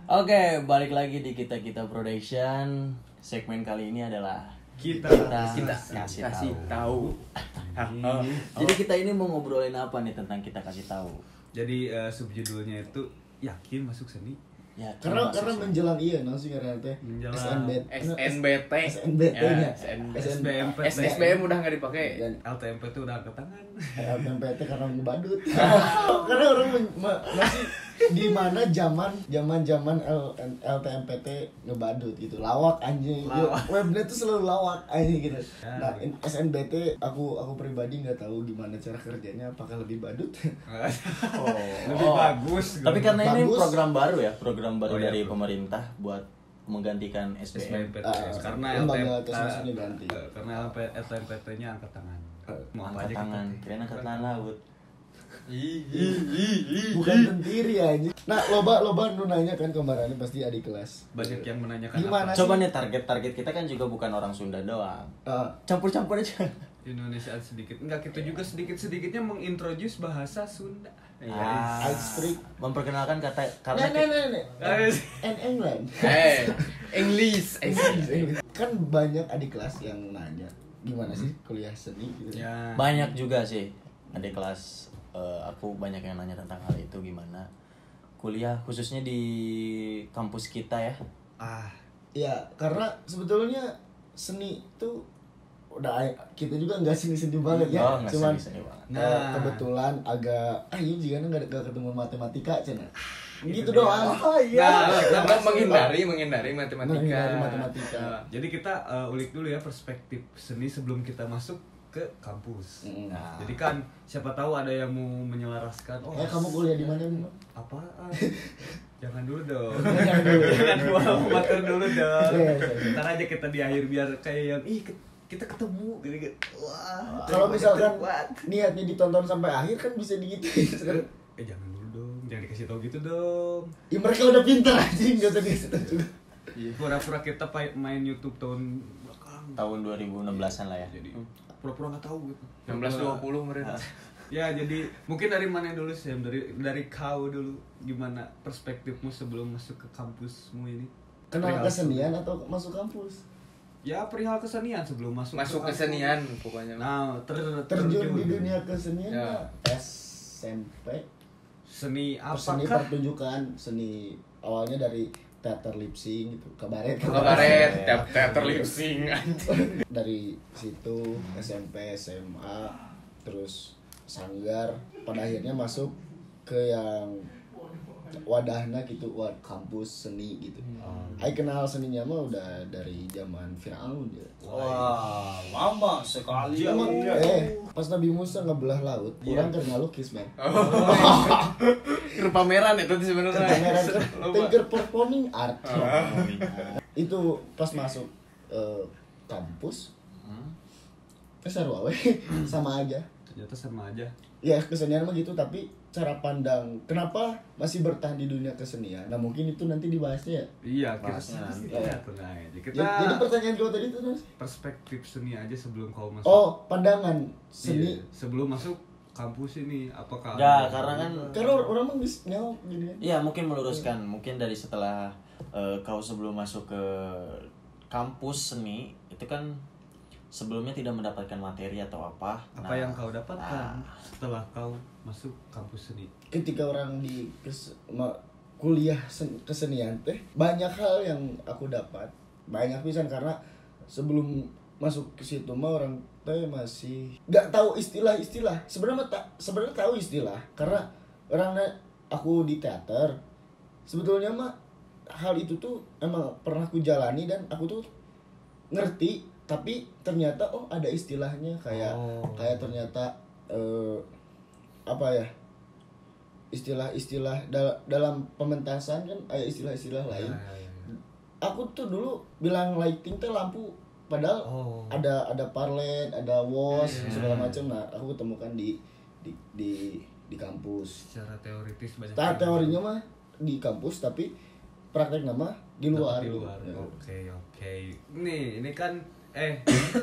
Oke, balik lagi di kita production. Segmen kali ini adalah kita kasih tahu. Jadi kita ini mau ngobrolin apa nih tentang kita kasih tahu? Jadi subjudulnya itu yakin masuk seni. Ya, karena menjelang iya nang sih karena teh SNBT nya SBM udah nggak dipakai. LTMP itu udah angkat tangan. LTMPT karena ngebadut. Karena orang masih di mana zaman LTMPT ngebadut gitu. Lawak anjing. Webnya tuh selalu lawak anjing gitu. Nah, SNBT aku pribadi enggak tahu gimana cara kerjanya, apakah lebih badut? Lebih bagus. Tapi karena ini program baru dari iya, pemerintah buat menggantikan SBM. Karena LTMPT-nya angkat tangan. Mau angkat tangan, kirain angkat tanah, Bud. Bukan tentiri aja. Nah, loba nu nanya kan kemarin pasti adik kelas. Banyak yang menanyakan gimana apa? Coba nih target kita kan juga bukan orang Sunda doang. Campur-campur aja. Indonesia sedikit. Enggak, kita juga sedikit-sedikitnya mengintroduce bahasa Sunda. Memperkenalkan kata karena England. English. Kan banyak adik kelas yang nanya gimana sih kuliah seni gitu. Ya. Banyak juga sih adik kelas, aku banyak yang nanya tentang hal itu, gimana kuliah khususnya di kampus kita ya. Ya karena sebetulnya seni itu udah kita juga nggak seni banget ya, cuman seni banget. Kebetulan agak ini juga nggak ketemu matematika cina gitu doang. Kita menghindari matematika. Jadi kita ulik dulu ya perspektif seni sebelum kita masuk ke kampus. Jadi kan siapa tahu ada yang mau menyelaraskan. Kamu kuliah di mana? Apaan? Jangan dulu dong. Jangan dua mater dulu dong. Ntar aja kita di akhir biar kayak yang kita ketemu gitu. Wah. Kalau misalkan niatnya ditonton sampai akhir kan bisa digituin. Jangan dulu dong. Jangan dikasih tahu gitu dong. Ya mereka udah pintar anjing, enggak usah dikasih tahu juga. Pura-pura kita main YouTube tahun belakang. Tahun 2016-an lah ya. Jadi pura-pura enggak tahu gitu. 16-20 mereka. Ya, jadi mungkin dari mana dulu sih? Dari kau dulu. Gimana perspektifmu sebelum masuk ke kampusmu ini? Kenal kesenian atau masuk kampus? Ya, perihal kesenian sebelum masuk kesenian pokoknya. Nah, terjun di dunia kesenian ya. SMP. Seni apa? Seni pertunjukan, seni awalnya dari teater lip sync gitu, kabaret, teater lip sync. Dari situ SMP, SMA, terus sanggar, pada akhirnya masuk ke yang wadahnya gitu, kampus seni gitu. Ai kenal seninya mah udah dari zaman Firaun ya. Wah, lama sekali. Pas Nabi Musa ngebelah laut, orang kan ngalukis, man. Pameran itu sebenarnya. Pameran Tinker Performing Art. Itu pas masuk kampus. Seru we, sama aja. Ternyata sama aja. Ya kesenian mah gitu, tapi cara pandang kenapa masih bertahan di dunia kesenian. Nah mungkin itu nanti dibahasnya ya. Iya, tenang aja. Jadi pertanyaan kau tadi itu perspektif seni aja sebelum kau masuk. Pandangan seni sebelum masuk kampus ini apakah? Ya, karena orang mah bisa nyawa gini kan. Iya, mungkin meluruskan, mungkin dari setelah kau sebelum masuk ke kampus seni itu kan sebelumnya tidak mendapatkan materi atau apa. Apa yang kau dapatkan setelah kau masuk kampus seni? Ketika orang di kuliah kesenian teh banyak hal yang aku dapat, banyak pisan karena sebelum masuk ke situ mah orang teh masih nggak tahu istilah-istilah. Sebenarnya tahu istilah karena orangnya aku di teater. Sebetulnya mah hal itu tuh emang pernah aku jalani dan aku tuh ngerti, tapi ternyata ada istilahnya kayak ternyata apa ya, istilah-istilah dalam pementasan kan ada istilah-istilah lain. Aku tuh dulu bilang lighting teh lampu, padahal ada parlet, ada wash segala macam. Nah aku ketemukan di kampus. Secara teoritis banyak. Teorinya mah di kampus tapi praktek nama di luar. Oke. Nih, ini kan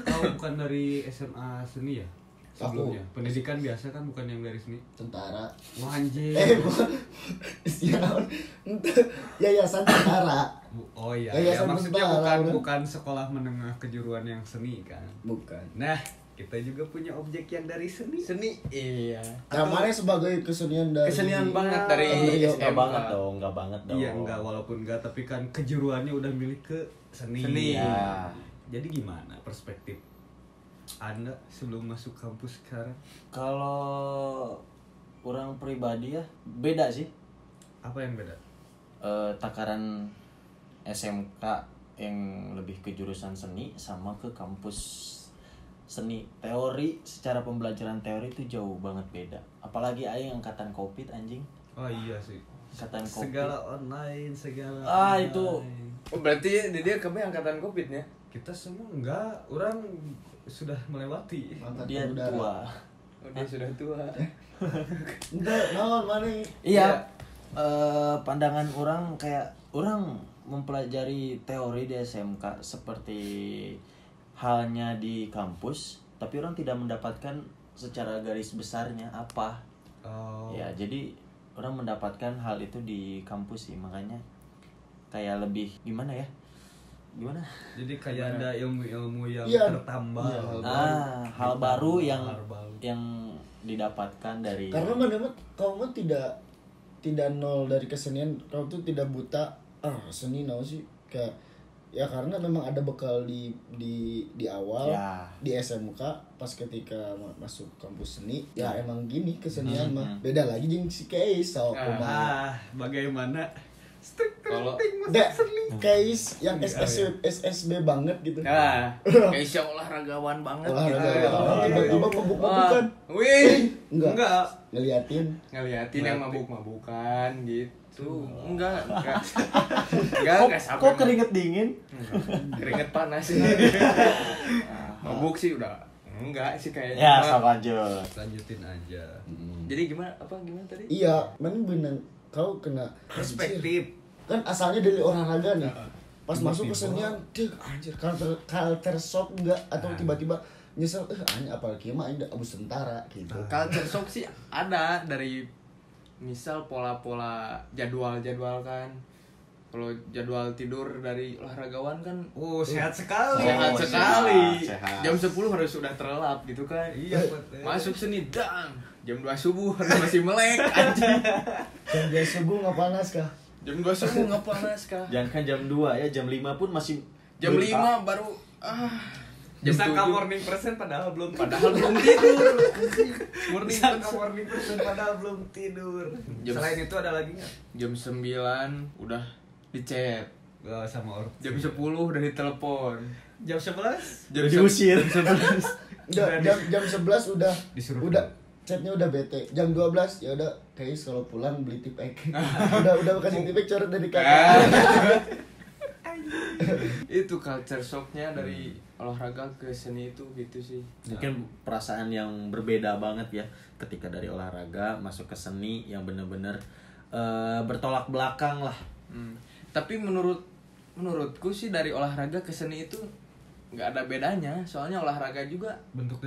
kau bukan dari SMA seni ya? sebelumnya? Pendidikan biasa kan, bukan yang dari seni? Tentara. Wah, anjir. Yayasan tentara. Oh iya, Yayasan maksudnya tentara, bukan sekolah menengah kejuruan yang seni kan? Bukan. Nah, kita juga punya objek yang dari seni. Seni, iya. Nah, mana sebagai kesenian dari Kesenian banget dari Embryo. Nggak SMK. banget dong, nggak banget dong. Iya, enggak, walaupun enggak, tapi kan kejuruannya udah milik ke seni. Seni. Ya. Jadi gimana perspektif Anda sebelum masuk kampus sekarang? Kalau orang pribadi ya beda sih. Apa yang beda? Takaran SMK yang lebih ke jurusan seni sama ke kampus seni. Teori, secara pembelajaran teori itu jauh banget beda. Apalagi aing angkatan Covid anjing. Oh iya sih. Angkatan Covid. Segala online, segala Ah, online. itu. Oh, berarti dia kami angkatan Covid ya? Kita semua enggak, orang sudah melewati. Angkatan Dia udara. tua. Oh, dia sudah tua. Enggak, naon mana? Iya. Pandangan orang kayak orang mempelajari teori di SMK seperti halnya di kampus, tapi orang tidak mendapatkan secara garis besarnya apa. Oh. Ya, jadi orang mendapatkan hal itu di kampus sih, makanya kayak lebih gimana ya? Gimana? Jadi kayak ada ilmu-ilmu yang Iya. tertambah. Iya, Hal baru yang Hal baru. yang didapatkan dari Karena mana mah kau mah tidak nol dari kesenian, kau tuh tidak buta seni naon sih kayak ya karena memang ada bekal di awal Ya. di SMK pas ketika masuk kampus seni ya emang gini kesenian mah Hmm. beda lagi jeung si Case so kumaha. Bagaimana? Kalau Case yang SSB banget gitu. nah, Keisha olahragawan banget Olahraga gitu. tiba-tiba mabuk-mabukan. Wih, Enggak. Ngeliatin ngeliatin yang mabuk-mabukan gitu. Enggak kok sampai kok keringet dingin? keringet panas. Mabuk sih udah enggak sih kayaknya. Ya, sok lanjut. Lanjutin aja. Jadi gimana tadi? iya, mana bener kau kena Perspektif. kan asalnya dari olahraga nih pas masuk kesenian deh anjir culture shock enggak atau tiba-tiba nyesel anjir apalagi mah ini abus tentara gitu Culture shock sih ada dari misal pola-pola jadwal kan. Kalau jadwal tidur dari olahragawan kan Oh, sehat sekali. sehat Oh, sekali. sehat. Jam 10 harus sudah terlelap gitu kan. Iya, betul. Masuk seni dang. Jam 2 subuh harus masih melek anjing. jam 2 subuh nggak panas kah Jam 2 subuh nggak panas kah? Jangan kan jam 2 ya, jam 5 pun masih Jam 5 baru Bisa jam ka 7 morning person padahal belum belum tidur. Morning Bisa ka person. morning person padahal belum tidur. Jam- Selain itu ada lagi nggak? Jam 9 udah di chat. Sama orang. Jam 10 udah ditelepon. Jam 11 Jam diusir. udah jam 11 udah Disuruh udah chatnya udah bete jam 12 ya udah kayak kalau pulang beli tipek udah kasih tipek coret dari kakak Itu culture shocknya dari olahraga ke seni itu gitu sih. Mungkin perasaan yang berbeda banget ya ketika dari olahraga masuk ke seni yang bener-bener bertolak belakang lah. Tapi menurutku sih dari olahraga ke seni itu nggak ada bedanya. Soalnya olahraga juga bentuk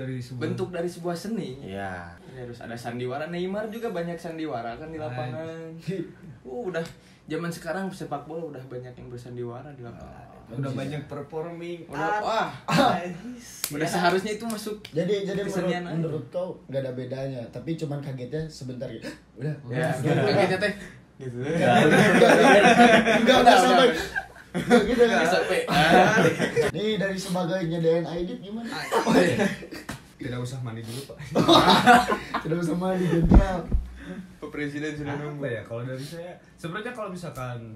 dari sebuah seni. Iya. Harus ada sandiwara. Neymar juga banyak sandiwara kan di lapangan. Udah zaman sekarang sepak bola udah banyak yang bersandiwara di lapangan. udah banyak performing Udah, art. udah seharusnya itu masuk. jadi Kesenian aja. menurut kau nggak ada bedanya tapi cuman kagetnya sebentar gitu udah Ya, kagetnya teh. Gitu. nggak sampai nggak gitu Nggak nggak sampai. nih dari sebagai nyediain ID gimana Tidak usah mandi dulu, Pak. tidak usah mandi jenderal Pak Presiden sudah nunggu. Apa ya kalau dari saya sebenarnya kalau misalkan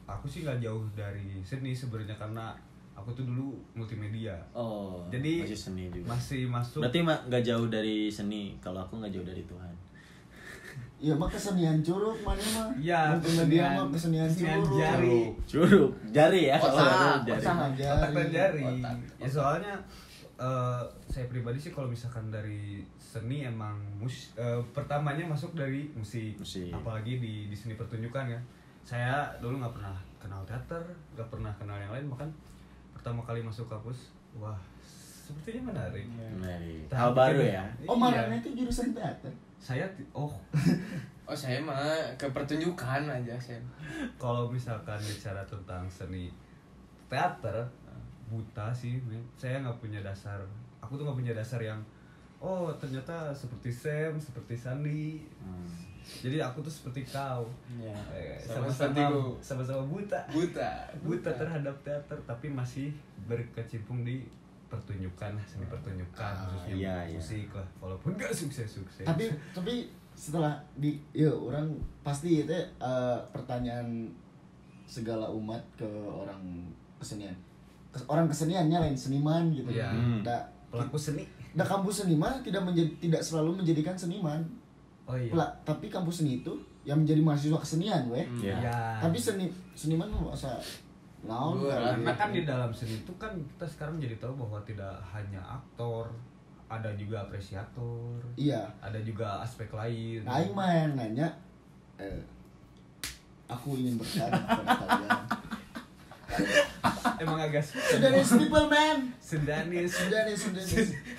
aku sih nggak jauh dari seni sebenarnya karena aku tuh dulu multimedia. Oh. Jadi masih seni juga. masih masuk. Berarti nggak jauh dari seni. Kalau aku nggak jauh dari Tuhan. iya mah kesenian curug mana mah Iya, multimedia mah kesenian curug jari. Curug, jari ya. Otak, Kalau jari. otak. Otak dan jari. Otak. Ya soalnya saya pribadi sih kalau misalkan dari seni emang pertamanya masuk dari musik. Musik. Apalagi di seni pertunjukan ya. Saya dulu nggak pernah kenal teater, nggak pernah kenal yang lain, bahkan pertama kali masuk kampus, wah sepertinya menarik. Menarik. Hal baru ya. Oh, Marana itu jurusan teater. Saya Oh saya mah ke pertunjukan aja saya. kalau misalkan bicara tentang seni teater buta sih, men. Saya nggak punya dasar. Aku tuh nggak punya dasar yang ternyata seperti Sam, seperti Sandi. Jadi aku tuh seperti kau. Ya. Sama-sama buta. Buta terhadap teater, tapi masih berkecimpung di pertunjukan, seni pertunjukan, khususnya musik lah, walaupun gak sukses. Tapi setelah orang pasti itu pertanyaan segala umat ke orang kesenian. Orang keseniannya lain seniman gitu. Iya. Pelaku seni. Kampus seniman tidak selalu menjadikan seniman. Oh iya. Tapi kampus seni itu yang menjadi mahasiswa kesenian, weh. Iya. Tapi seniman masa naon karena kan di dalam seni itu kan kita sekarang jadi tahu bahwa tidak hanya aktor, ada juga apresiator. Iya. Ada juga aspek lain. Aing mah nanya aku ingin bertanya kepada kalian. Emang agak Sudanis people man. Sudanis.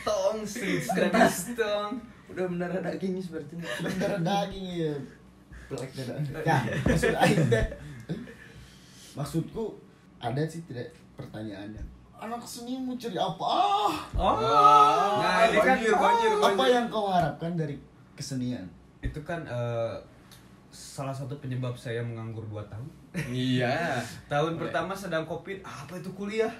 Tong Sudanis tong. Udah mendarah daging sepertinya. Bener daging ya. Pelek dada. Ya, maksud aing teh. Maksudku ada sih tidak pertanyaannya. Anak seni mau cari apa? Nah, ini kan banjir. Apa yang kau harapkan dari kesenian? Itu kan salah satu penyebab saya menganggur 2 tahun. Iya. Tahun pertama sedang Covid, apa itu kuliah?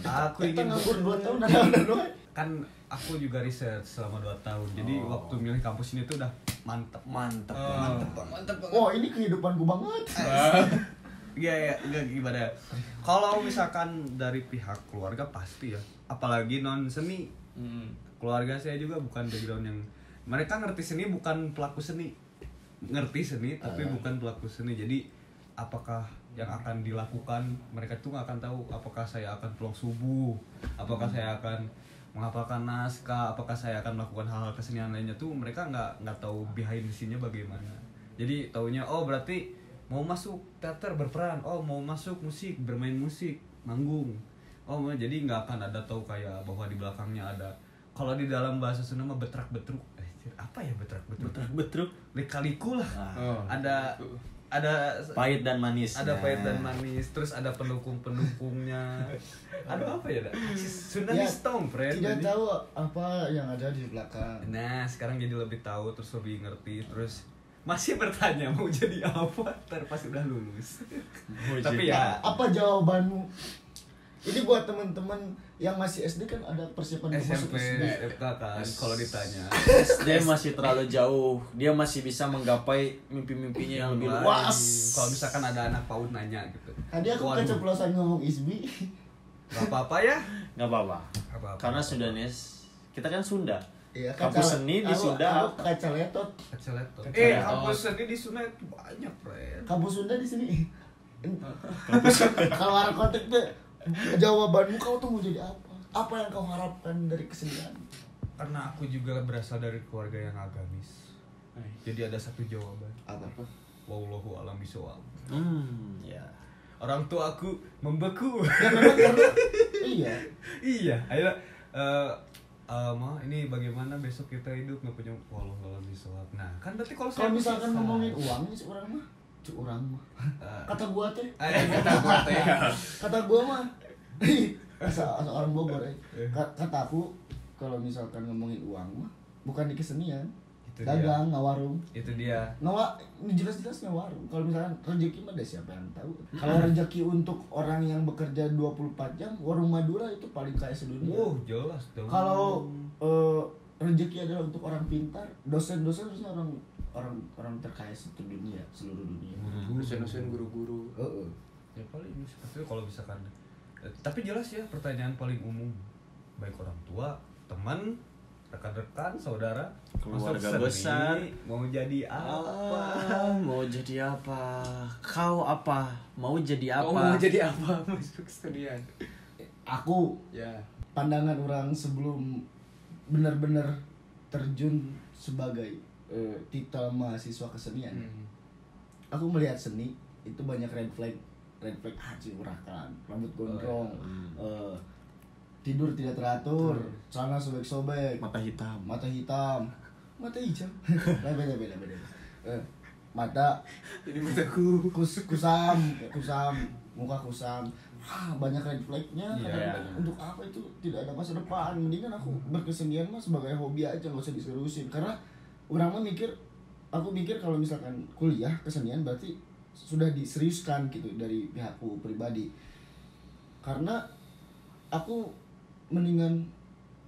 Aku Kita ingin nganggur 2 tahun ada doang. kan aku juga riset selama 2 tahun. Jadi waktu milih kampus ini tuh udah mantep. Mantap banget. Oh, ini kehidupanku banget. Iya, enggak gimana. Kalau misalkan dari pihak keluarga pasti ya, apalagi non seni. Keluarga saya juga bukan background yang mereka ngerti seni, bukan pelaku seni. Ngerti seni tapi bukan pelaku seni. Jadi apakah yang akan dilakukan mereka tuh nggak akan tahu. Apakah saya akan pulang subuh, apakah saya akan menghafalkan naskah, apakah saya akan melakukan hal-hal kesenian lainnya tuh mereka nggak tahu behind the scene-nya bagaimana. Jadi taunya berarti mau masuk teater berperan, mau masuk musik bermain musik, manggung. Jadi nggak akan ada tahu kayak bahwa di belakangnya ada. Kalau di dalam bahasa Sunda mah betrak-betruk. Apa ya betrak-betruk? Betrak-betruk. Lika-liku lah. Ada pahit dan manis. Ada pahit dan manis, terus ada pendukung-pendukungnya. Ada apa ya? Sunda Ya, stone, friend. Tidak tahu apa yang ada di belakang. Nah, sekarang jadi lebih tahu, terus lebih ngerti, terus masih bertanya mau jadi apa ntar pas udah lulus. Tapi ya Apa jawabanmu? Ini buat teman-teman yang masih SD kan ada persiapan untuk masuk SMP, SD. FK kan kalau ditanya. Dia masih terlalu jauh. Dia masih bisa menggapai mimpi-mimpinya yang lebih luas. Kalau misalkan ada anak PAUD nanya gitu. Tadi aku Waduh, keceplosan ngomong isbi. gak apa-apa ya. Nggak apa-apa. Apa-apa. Karena Sundanis, kita kan Sunda. Iya, Kampus seni di Sunda. Aku kacaletot. Keceletot. Keceletot. Kampus seni di Sunda itu banyak, friend. Kampus Sunda di sini. Kalau arah konteks tuh jawabanmu kau tuh mau jadi apa? Apa yang kau harapkan dari kesenian? Karena aku juga berasal dari keluarga yang agamis. Jadi ada satu jawaban. Apa? Wallahu a'lam bishawab. Ya. Orang tua aku membeku. Ya memang karena iya. Iya, ayo Ma, ini bagaimana besok kita hidup nggak punya wallahu a'lam bishawab. Nah, kan berarti kalau Misalkan ngomongin uang nih seorang mah, orang mah. Kata gua teh. Kata gua mah. Asal orang Bogor Kata aku kalau misalkan ngomongin uang mah bukan di kesenian. Itu Dagang, ngawarung. Itu dia. Ini jelas-jelas ngawarung. Kalau misalkan rezeki mah ada siapa yang tahu. Kalau rezeki untuk orang yang bekerja 24 jam, warung Madura itu paling kaya sedunia. Jelas dong. Kalau rezeki adalah untuk orang pintar, dosen-dosen harusnya orang terkaya seluruh dunia. Dosen-dosen, guru-guru. Ya paling seperti itu kalau misalkan. Tapi jelas ya pertanyaan paling umum. Baik orang tua, teman, rekan-rekan, saudara, Keluarga masuk besar. seni, mau jadi apa? Mau jadi apa? Kau apa? Mau jadi apa? Kau mau jadi apa masuk kesenian? Aku Ya. pandangan orang sebelum benar-benar terjun sebagai titel mahasiswa kesenian. Aku melihat seni itu banyak red flag anjing urakan, rambut gondrong, tidur tidak teratur, celana sobek-sobek, Mata hitam. mata hijau, nah, beda. Mata Jadi mataku. kusam, muka kusam, banyak red flagnya. Iya. Untuk apa itu tidak ada masa depan? Mendingan aku berkesenian mah sebagai hobi aja, nggak usah diseriusin. Karena orang mah aku mikir kalau misalkan kuliah kesenian berarti sudah diseriuskan gitu dari pihakku pribadi. Karena aku mendingan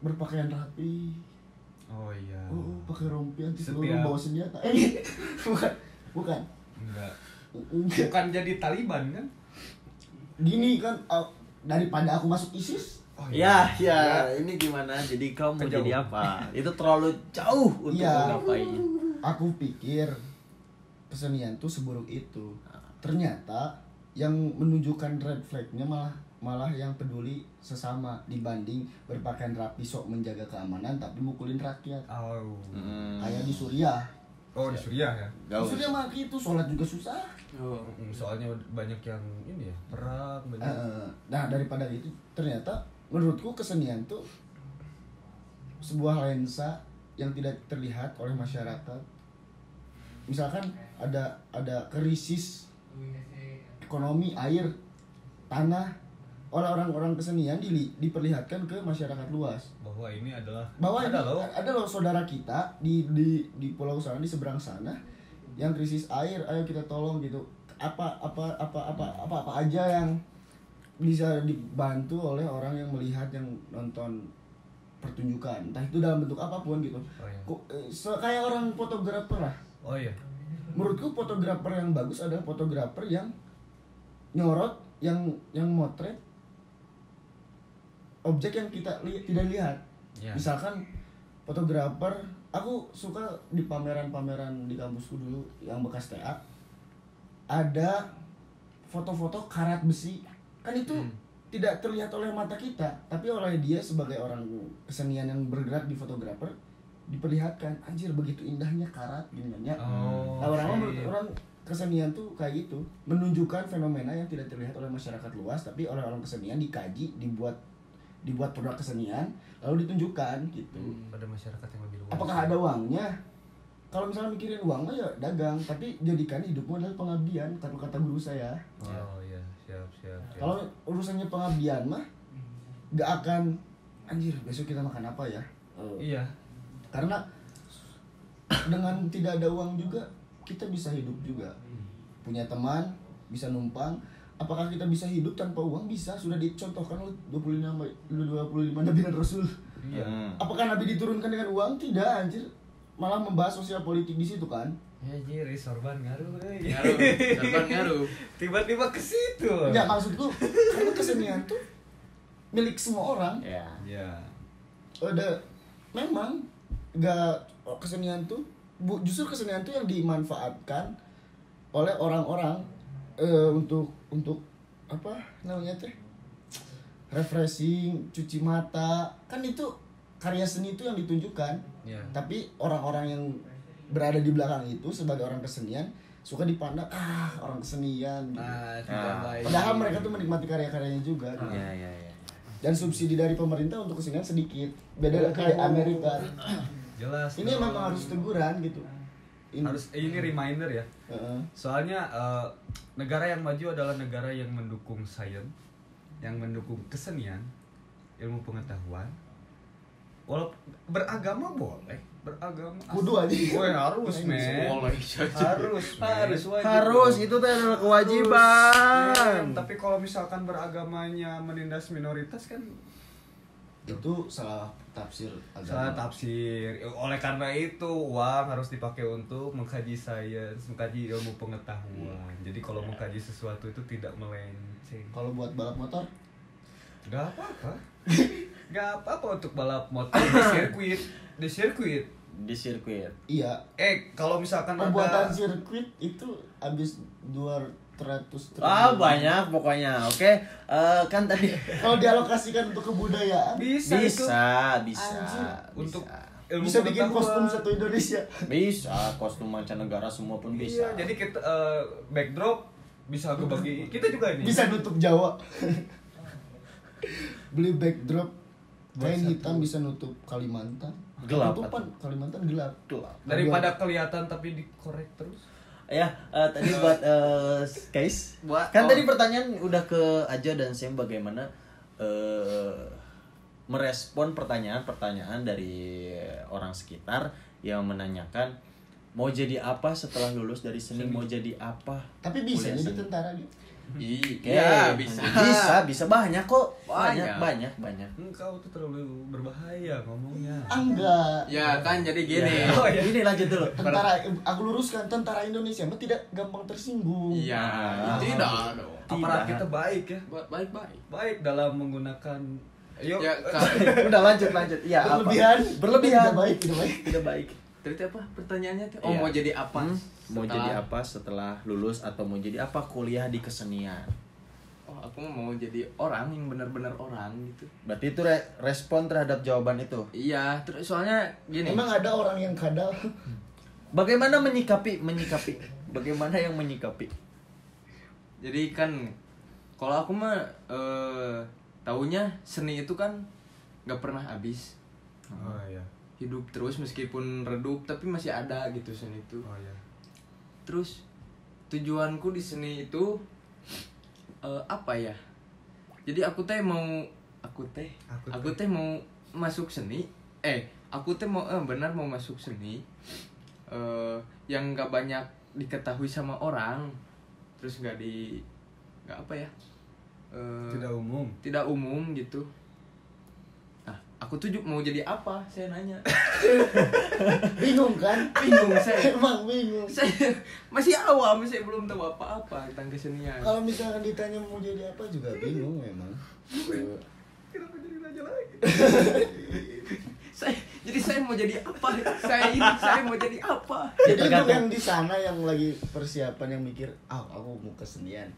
berpakaian rapi, Oh iya. pakai rompi anti peluru, Setiap- bawa senjata. Bukan. Enggak. Enggak. Bukan jadi Taliban kan? Gini kan, daripada aku masuk ISIS. Oh Ya, ini gimana? Jadi kau mau Kejauh. jadi apa? Itu terlalu jauh untuk Iya. ngapain. Aku pikir kesenian tuh seburuk itu. Ternyata yang menunjukkan red flagnya malah yang peduli sesama dibanding berpakaian rapi sok menjaga keamanan tapi mukulin rakyat. Oh. Kayak di Suriah. Oh di Suriah ya. Di Suriah mah gitu, sholat juga susah. Oh. Soalnya banyak yang ini ya perang banyak. Nah daripada itu ternyata menurutku kesenian tuh sebuah lensa yang tidak terlihat oleh masyarakat. Misalkan ada krisis ekonomi, air, tanah, oleh orang-orang kesenian diperlihatkan ke masyarakat luas Bahwa ini adalah bahwa ada ada loh saudara kita di pulau sana, di seberang sana yang krisis air, ayo kita tolong gitu. Apa aja yang bisa dibantu oleh orang yang melihat, yang nonton pertunjukan, entah itu dalam bentuk apapun gitu. Oh iya. Kayak orang fotografer lah. Oh iya. Menurutku fotografer yang bagus adalah fotografer yang nyorot, yang motret objek yang kita tidak lihat. Ya. Misalkan fotografer, aku suka di pameran-pameran di kampusku dulu yang bekas TA, ada foto-foto karat besi. Kan itu tidak terlihat oleh mata kita, tapi oleh dia sebagai orang kesenian yang bergerak di fotografer diperlihatkan. Anjir, begitu indahnya karat gini kan ya. Oh. Nah, orang kesenian tuh kayak gitu, menunjukkan fenomena yang tidak terlihat oleh masyarakat luas, tapi oleh orang kesenian dikaji, dibuat produk kesenian, lalu ditunjukkan gitu. Pada masyarakat yang lebih luas. Apakah ada uangnya? Kalau misalnya mikirin uang mah ya dagang, tapi jadikan hidupmu adalah pengabdian, kata guru saya. Oh iya, siap. Kalau urusannya pengabdian mah gak akan, anjir besok kita makan apa ya? Iya. Karena dengan tidak ada uang juga kita bisa hidup juga. Punya teman, bisa numpang. Apakah kita bisa hidup tanpa uang? Bisa, sudah dicontohkan oleh 25 Nabi dan Rasul. Iya. Apakah Nabi diturunkan dengan uang? Tidak, anjir. Malah membahas sosial politik di situ kan. Ya jiri sorban ngaruh. Ngaruh. Tiba-tiba ke situ. Enggak, maksudku karena kesenian tuh milik semua orang. Ya. Ya. Memang enggak, kesenian tuh justru kesenian tuh yang dimanfaatkan oleh orang-orang untuk apa namanya teh, refreshing, cuci mata, kan itu karya seni itu yang ditunjukkan. Ya. Tapi orang-orang yang berada di belakang itu sebagai orang kesenian suka dipandang orang kesenian gitu. Tidak baik. Padahal mereka tuh menikmati karya-karyanya juga gitu. Ya. Dan subsidi dari pemerintah untuk kesenian sedikit, beda kayak Amerika. Jelas. Ini memang harus teguran gitu. Ini reminder ya. Heeh. Soalnya negara yang maju adalah negara yang mendukung sains, yang mendukung kesenian, ilmu pengetahuan. Walaupun beragama boleh, beragama. Kudu aja. Woi, harus, men. Boleh saja. Harus wajib. Harus, itu tuh adalah kewajiban. Men. Tapi kalau misalkan beragamanya menindas minoritas kan Itu salah tafsir agama. salah tafsir. Oleh karena itu uang harus dipakai untuk mengkaji sains, mengkaji ilmu pengetahuan. Jadi kalau mengkaji sesuatu itu tidak melenceng. Kalau buat balap motor, Gak apa-apa. Gak apa-apa untuk balap motor di sirkuit. Di sirkuit. iya. Kalau misalkan Pembuatan ada sirkuit itu habis 200 triliun. Banyak pokoknya. Oke. Kan tadi Kalau dialokasikan untuk kebudayaan, bisa itu bisa. Anjir. untuk Bisa. ilmu bisa bikin pengetahuan. kostum satu Indonesia. Bisa, kostum mancanegara semua pun bisa. Iya, jadi kita backdrop bisa kebagi. Kita juga ini. Bisa nutup Jawa. Beli backdrop Kain hitam bisa nutup Kalimantan. Gelap, Tutupan Kalimantan gelap. Daripada kelihatan tapi dikorek terus. Ya, tadi buat guys. Kan tadi pertanyaan udah ke Aja dan Sam bagaimana merespon pertanyaan-pertanyaan dari orang sekitar yang menanyakan mau jadi apa setelah lulus dari seni, mau jadi apa. Tapi bisa kuliah jadi seni. tentara gitu. Iya, bisa. Bisa banyak kok. Banyak. Engkau tuh terlalu berbahaya ngomongnya. Enggak. Ya kan jadi gini. Oh, ya. Ini lanjut dulu. Tentara, aku luruskan, tentara Indonesia mah tidak gampang tersinggung. Iya, tidak dong. Aparat kita baik ya. Baik-baik. Baik dalam menggunakan yuk. Ya, Udah lanjut. Iya, Berlebihan. apa? Tidak baik. Tidak baik. Tadi apa pertanyaannya tuh? Oh, Iya. mau jadi apa? Mau jadi apa setelah lulus atau mau jadi apa kuliah di kesenian? Oh, aku mau jadi orang yang benar-benar orang gitu. Berarti itu respon terhadap jawaban itu. Iya, terus soalnya gini. Emang ada orang yang kadal. Bagaimana menyikapi? Bagaimana yang menyikapi? Jadi kan kalau aku mah taunya seni itu kan nggak pernah habis. Oh iya. Hidup terus meskipun redup tapi masih ada gitu seni itu. Oh iya. Terus tujuanku di seni itu apa ya? Jadi aku teh mau masuk seni. Aku teh mau benar mau masuk seni. Yang nggak banyak diketahui sama orang. Terus nggak apa ya? Tidak umum gitu. Nah, aku tuh mau jadi apa? Saya nanya. Bingung kan? Bingung saya. Emang bingung. Saya masih awam, saya belum tahu apa-apa tentang kesenian. Kalau misalkan ditanya mau jadi apa juga bingung memang. Kenapa jadi raja lagi? Saya mau jadi apa? Saya mau jadi apa? Jadi untuk Tergantung. yang di sana yang lagi persiapan yang mikir, aku mau kesenian.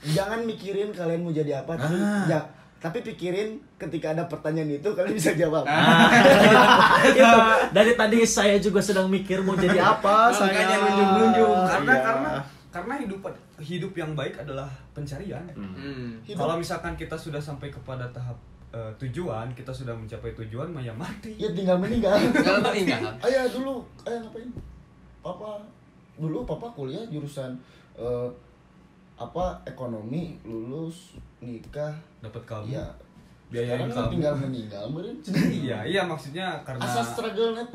Jangan mikirin kalian mau jadi apa, tapi pikirin ketika ada pertanyaan itu kalian bisa jawab. Itu dari tadi saya juga sedang mikir mau jadi apa. Makanya Saya nunjuk-nunjuk. Karena hidup yang baik adalah pencarian. Hidup. Kalau misalkan kita sudah sampai kepada tahap tujuan, kita sudah mencapai tujuan, maya mati. Ya tinggal meninggal. Kalau meninggal. Ayah ngapain? Papa kuliah jurusan ekonomi, lulus, nikah, Dapat kamu. ya Biayain sekarang kamu. tinggal meninggal meureun. Iya maksudnya karena Asa struggle net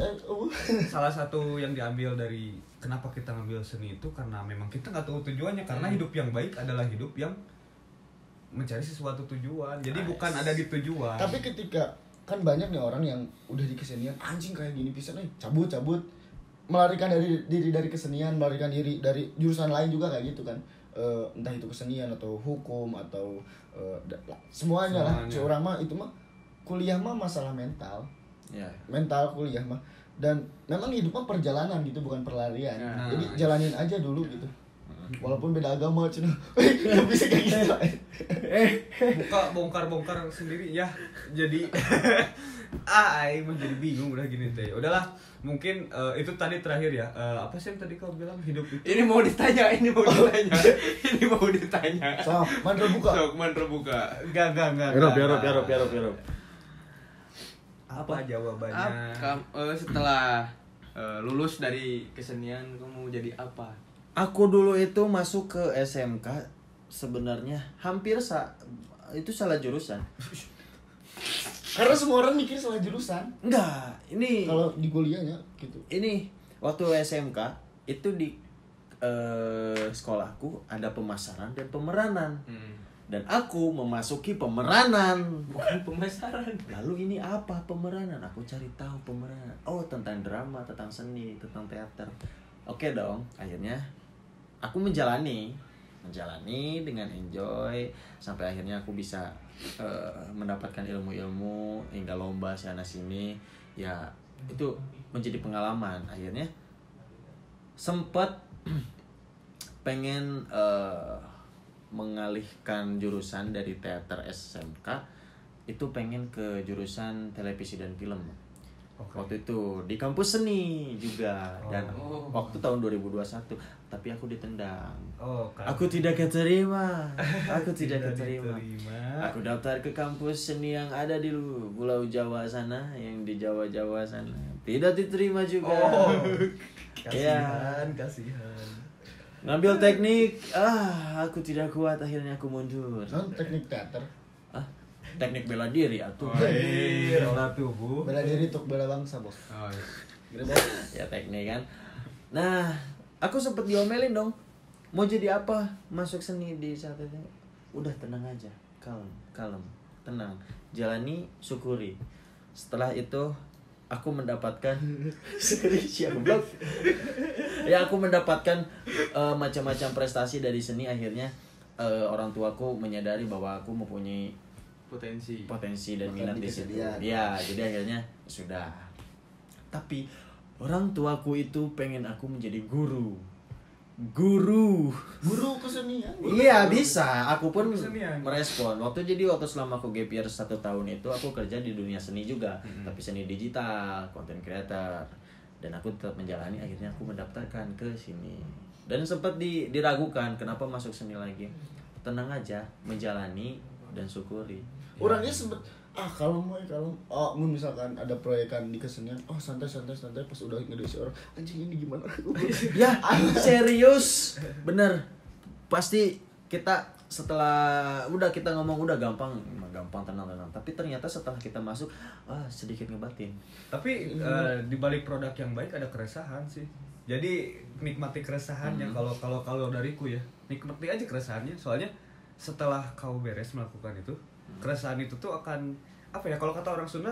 salah satu yang diambil dari kenapa kita ngambil seni itu karena memang kita nggak tahu tujuannya, karena hidup yang baik adalah hidup yang mencari sesuatu tujuan. Jadi bukan ada di tujuan. Tapi ketika kan banyak nih orang yang udah di kesenian anjing kayak gini pisan cabut melarikan diri dari kesenian, melarikan diri dari jurusan lain juga kayak gitu kan. Entah itu kesenian atau hukum atau semuanya lah. Seorang mah itu mah kuliah mah masalah mental. Ya. Mental kuliah mah, dan memang hidup mah perjalanan gitu, bukan perlarian. Jadi jalanin aja dulu gitu. Walaupun beda agama cina. Bisa kayak gitu. Bongkar sendiri ya. Jadi aing mah jadi bingung udah gini teh. Udahlah, mungkin itu tadi terakhir ya. Apa sih yang tadi kau bilang hidup itu? Ini mau ditanya. Ini mau ditanya. So, mandro buka. Sok mandro buka. Enggak. Biar. Apa jawabannya? Setelah lulus dari kesenian kamu mau jadi apa? Aku dulu itu masuk ke SMK sebenarnya hampir itu salah jurusan. Karena semua orang mikir salah jurusan. Enggak, ini Kalau di kuliahnya gitu. ini waktu SMK itu di sekolahku ada pemasaran dan pemeranan. Dan aku memasuki pemeranan, Bukan pemasaran. lalu ini apa pemeranan? Aku cari tahu pemeranan. Oh, tentang drama, tentang seni, tentang teater. Oke dong, akhirnya aku menjalani dengan enjoy sampai akhirnya aku bisa mendapatkan ilmu-ilmu hingga lomba sana sini. Ya, itu menjadi pengalaman. Akhirnya sempat pengen mengalihkan jurusan dari teater SMK itu pengen ke jurusan televisi dan film. Waktu itu di kampus seni juga dan waktu tahun 2021 tapi aku ditendang. Aku tidak keterima. Aku tidak keterima. Aku daftar ke kampus seni yang ada di Pulau Jawa sana, yang di Jawa sana. Tidak diterima juga. Kasihan. Ngambil teknik, aku tidak kuat, akhirnya aku mundur. Teknik teater. Teknik bela diri atuh. Olah tubuh. Bela diri untuk bela bangsa, Bos. Gitu, Bos. Ya teknik kan. Nah, aku sempet diomelin dong. Mau jadi apa? Masuk seni di saat itu. Udah tenang aja, kalem, tenang. Jalani, syukuri. Setelah itu aku mendapatkan aku mendapatkan macam-macam prestasi dari seni. Akhirnya orang tuaku menyadari bahwa aku mempunyai potensi dan minat di situ. Ya, jadi akhirnya sudah. Tapi orang tuaku itu pengen aku menjadi guru kesenian. Iya bisa, aku pun Kesenian. merespon. Waktu selama aku gap year 1 tahun itu aku kerja di dunia seni juga, tapi seni digital, content creator, dan aku tetap menjalani. Akhirnya aku mendaftarkan ke sini dan sempat diragukan kenapa masuk seni lagi. Tenang aja, menjalani dan syukuri. Orangnya sempet kalau misalkan ada proyekan di kesenian, santai pas udah ngedesi orang, anjing ini gimana? Ya serius, bener. Pasti kita setelah kita ngomong udah gampang tenang. Tapi ternyata setelah kita masuk, sedikit ngebatin. Tapi di balik produk yang baik ada keresahan sih. Jadi nikmati keresahannya. Kalau dariku ya, nikmati aja keresahannya. Soalnya setelah kau beres melakukan itu, keresahan itu tuh akan apa ya, kalau kata orang Sunda,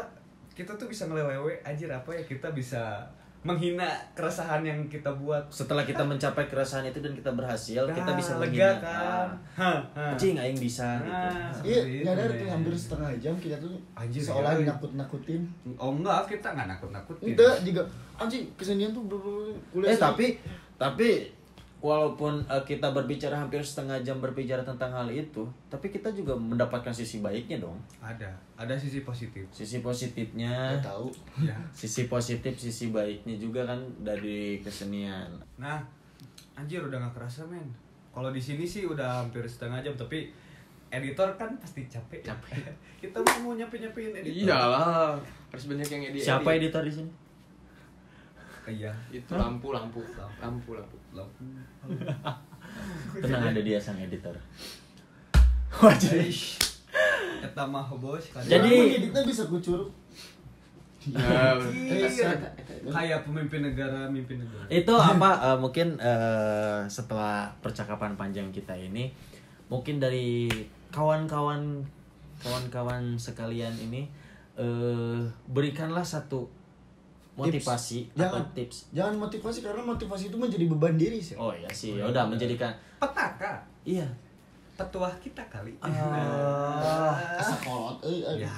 kita tuh bisa ngelelewe anjir, apa ya, kita bisa menghina keresahan yang kita buat. Setelah kita mencapai keresahan itu dan kita berhasil, kita bisa lega menghina. kan. Anjing aing bisa gitu. Iya, nyadar tuh hampir setengah jam kita tuh Anjir, seolah iya. nakut-nakutin. Oh enggak, kita nggak nakut-nakutin. Enggak, juga anjing kesenian tuh kuliah. Tapi walaupun kita berbicara hampir setengah jam berbicara tentang hal itu, tapi kita juga mendapatkan sisi baiknya dong. Ada sisi positif. Sisi positifnya, Nggak tahu. Ya. sisi positif, sisi baiknya juga kan dari kesenian. Nah, anjir udah nggak kerasa men. Kalau di sini sih udah hampir setengah jam, tapi editor kan pasti capek. Kita mau nyapein editor. Iyalah, harus banyak yang edit. Siapa editor di sini? Iya. Itu lampu. Tenang, ada dia sang editor. Wajib. Eta mah bos. Jadi- editnya bisa kucuruk. Ya, Kayak pemimpin negara. Itu apa mungkin setelah percakapan panjang kita ini, mungkin dari kawan-kawan sekalian ini berikanlah satu motivasi atau tips. Jangan motivasi, karena motivasi itu menjadi beban diri sih. Oh iya sih, ya udah menjadikan Petaka. iya. Tetua kita kali. Sekolot, Ya,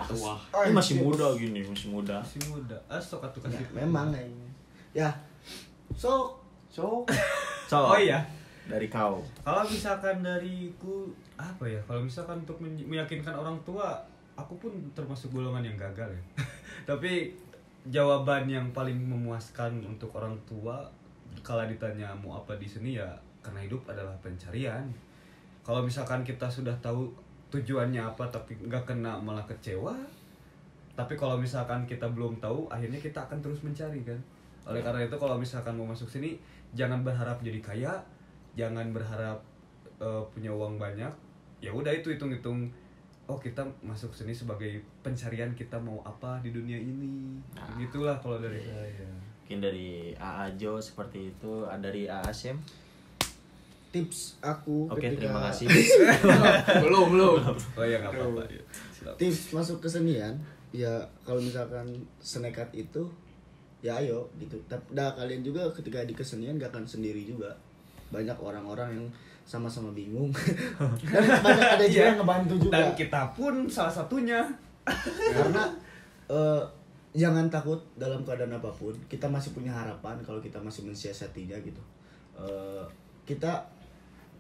tua. Ini masih muda gini, masih muda. masih muda. Sok atuh kasih. Memang kayaknya. Ya. So, So, Oh iya. dari kau. Kalau misalkan dariku apa ya? Kalau misalkan untuk meyakinkan orang tua, aku pun termasuk golongan yang gagal ya. Tapi jawaban yang paling memuaskan untuk orang tua kalau ditanya mau apa di seni, ya karena hidup adalah pencarian. Kalau misalkan kita sudah tahu tujuannya apa tapi nggak kena, malah kecewa. Tapi kalau misalkan kita belum tahu, akhirnya kita akan terus mencari kan. Oleh karena itu kalau misalkan mau masuk sini, jangan berharap jadi kaya, jangan berharap punya uang banyak. Ya udah, itu hitung-hitung, oh kita masuk sini sebagai pencarian kita mau apa di dunia ini. Gitulah kalau dari saya. Mungkin dari AA Jo seperti itu, dari AA Syem. tips aku Oke, terima kasih. Belum. Oh ya nggak apa-apa. Ya. tips masuk kesenian, ya kalau misalkan senekat itu, ya ayo gitu. Dah kalian juga ketika di kesenian gak akan sendiri juga. Banyak orang-orang yang sama-sama bingung. Dan banyak ada juga yang ngebantu juga. Dan kita pun salah satunya. Karena jangan takut dalam keadaan apapun. Kita masih punya harapan kalau kita masih mensiasatinya gitu.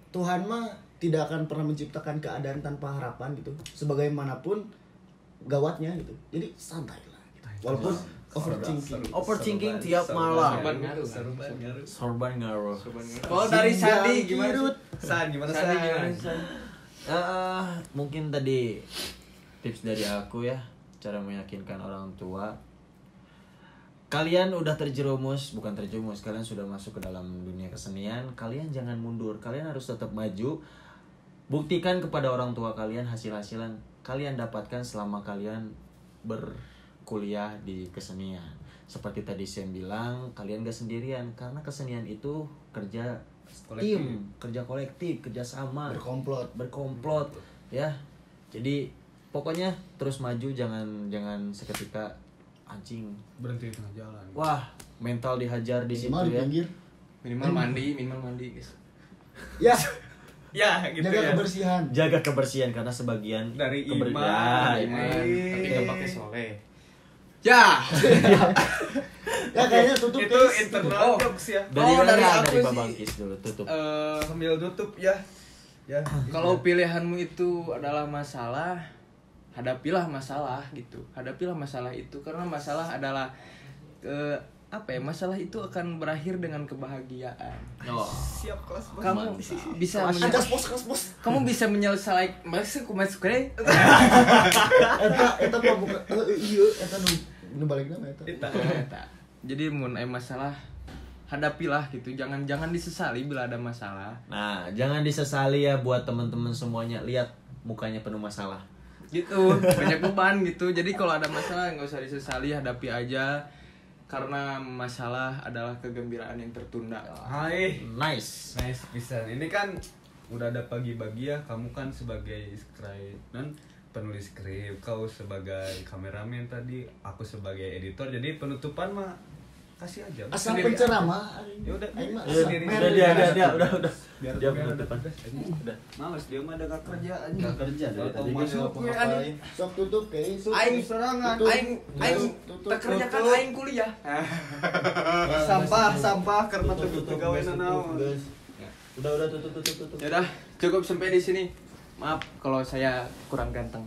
Tuhan mah tidak akan pernah menciptakan keadaan tanpa harapan gitu. Sebagaimanapun gawatnya gitu. Jadi santai lah gitu. Walaupun overthinking tiap malam. Sorban ngaruh. Kalau dari Sandi gimana? Gimana Sandi gimana? San? Mungkin tadi tips dari aku ya, cara meyakinkan orang tua. Kalian udah bukan terjerumus, kalian sudah masuk ke dalam dunia kesenian, kalian jangan mundur, kalian harus tetap maju. Buktikan kepada orang tua kalian hasil-hasilan kalian dapatkan selama kalian berkuliah di kesenian. Seperti tadi saya bilang, kalian gak sendirian, karena kesenian itu kerja tim, kerja kolektif, kerja sama, berkomplot ya. Jadi pokoknya terus maju, jangan seketika anjing berhenti di tengah jalan. Wah, mental dihajar di situ Minimal di ya. pinggir. Minimal mandi guys. Ya, Ya, gitu jaga ya. kebersihan. Jaga kebersihan karena sebagian Dari keber- iman. Ya, Iman, tapi gak pakai soleh. Ya kayaknya tutup Itu guys. internal Oh. jokes ya. Dari dari mana? aku Dari sih. Babangkis dulu tutup. Sambil tutup ya. Ya. Kalau pilihanmu itu adalah masalah, hadapilah masalah gitu. Hadapilah masalah itu karena masalah adalah masalah itu akan berakhir dengan kebahagiaan. Oh. Siap kelas bos. Kamu bisa Ancas bos. kamu bisa menyelesaikan masuk deh. Eta mah bukan iya eta nu balik nama eta. Eta. Jadi mun aya masalah hadapilah gitu. Jangan disesali bila ada masalah. Nah, jangan disesali ya buat teman-teman semuanya. Lihat mukanya penuh masalah. Gitu, banyak beban gitu. Jadi kalau ada masalah nggak usah disesali, hadapi aja. Karena masalah adalah kegembiraan yang tertunda. Hai. Nice. Nice bisa. Ini kan udah ada pagi-pagi ya. Kamu kan sebagai penulis skrip, kau sebagai kameramen tadi, aku sebagai editor. Jadi penutupan mah kasih aja. Asal Sendiri. penceramah. Ya udah. Aing mah Udah, asal udah dia udah. Biar Dia biar penutupan. udah. Males dia mah ada gak kerja aja. Gak kerja dari tadi Masuk gitu gue, ngapain. Sok tutup guys. Aing serangan. aing terkerjakan aing kuliah. Sampah karena tutup pegawai naon. Udah tutup. Ya udah, cukup sampai di sini. Maaf kalau saya kurang ganteng.